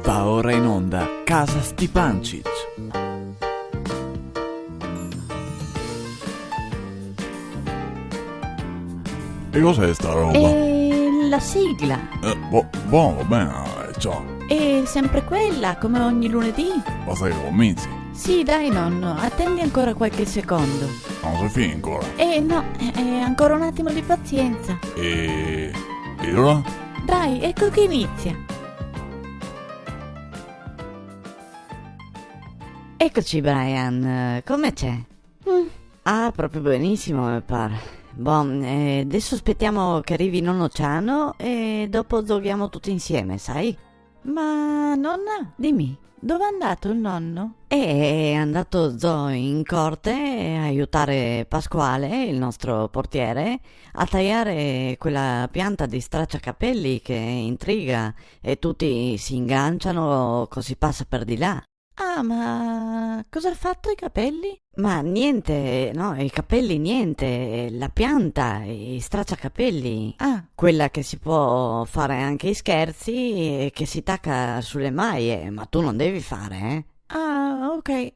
Va ora in onda Casa Stipancic. E cos'è sta roba? La sigla. Buono, va bene, ciao. È sempre quella, come ogni lunedì. Ma sei convinti? Sì, dai nonno, attendi ancora qualche secondo. Non si finì ancora. No, ancora un attimo di pazienza. E ora? Dai, ecco che inizia. Eccoci Brian, come c'è? Ah, proprio benissimo mi pare. Adesso aspettiamo che arrivi nonno Ciano e dopo giochiamo tutti insieme, sai? Ma nonna, dimmi, dove è andato il nonno? È andato Zoe in corte a aiutare Pasquale, il nostro portiere, a tagliare quella pianta di stracciacapelli che intriga e tutti si inganciano così passa per di là. Ah, ma cosa ha fatto ai capelli? Ma niente, no, i capelli niente, la pianta, i stracciacapelli. Ah, quella che si può fare anche i scherzi e che si tacca sulle maglie, ma tu non devi fare, eh? Ah, ok.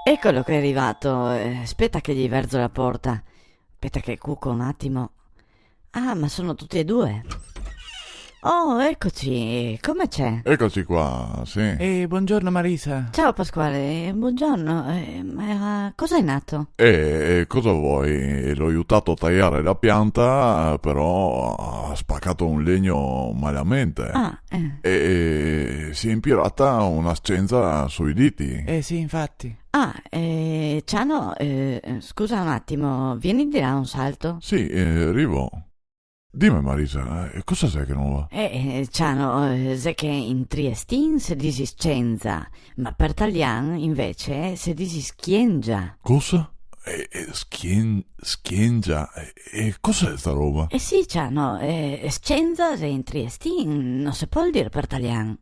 Eccolo che è arrivato, aspetta che gli verzo la porta. Aspetta che cuco un attimo. Ah, ma sono tutti e due. Oh, eccoci, come c'è? Eccoci qua, sì. Buongiorno Marisa. Ciao Pasquale, buongiorno, ma cosa è nato? E cosa vuoi? L'ho aiutato a tagliare la pianta, però ha spaccato un legno malamente. Ah, E si è impirata una scenza sui diti. Sì, infatti. Ciano, scusa un attimo, vieni di là un salto? Sì, arrivo. Dimmi Marisa, cosa sai che non va? Ciano, sai che in Triestin si dice scenza, ma per Talian invece si dice schiengia. Cosa? Schiengia? E cos'è sta roba? Sì, Ciano, scenza in Triestin non si può dire per Talian.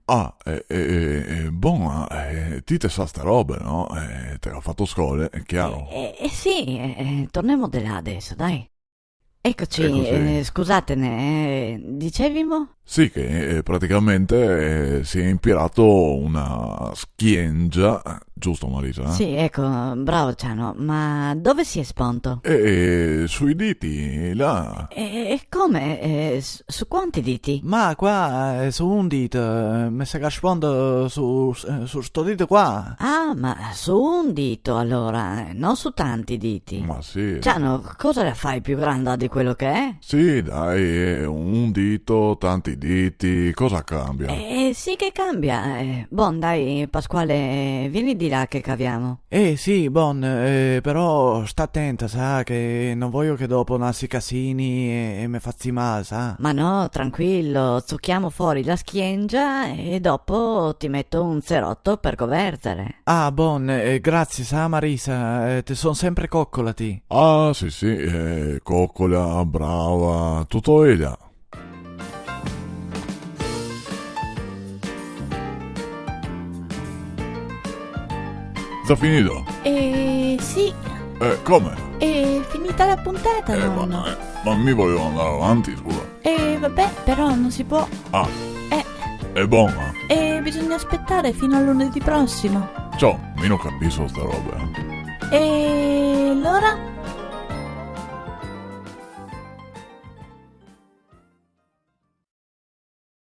Ti te sa sta robe, no? Te l'ho fatto scuola, è chiaro. Sì, torniamo di là adesso, dai. Eccoci, Eccoci. scusatene, dicevimo? Sì, che praticamente si è impirato una schiengia, giusto Marisa? Sì, ecco, bravo Ciano, ma dove si è sponto? E sui diti, là. E come? Su quanti diti? Ma qua su un dito, mi sa che rispondo su sto dito qua. Ah, ma su un dito allora, non su tanti diti. Ma sì. Ciano, cosa la fai più grande di quello che è? Sì, dai, un dito, tanti diti, cosa cambia? Sì che cambia. Dai, Pasquale, vieni di là che caviamo. Sì, però sta attenta, sa, che non voglio che dopo nassi casini e mi fazzi male, sa. Ma no, tranquillo, zucchiamo fuori la schiengia e dopo ti metto un cerotto per coverzere. Ah, grazie, sa, Marisa, te son sempre coccolati. Ah, sì, coccola, brava, tutto ella. Sta finito? Sì, Come? è finita la puntata, nonno. Ma mi volevo andare avanti, scusa. Vabbè, però non si può. Ah, Eh, è buona. bisogna aspettare fino a lunedì prossimo. Ciao, mi non capisco sta roba. E allora?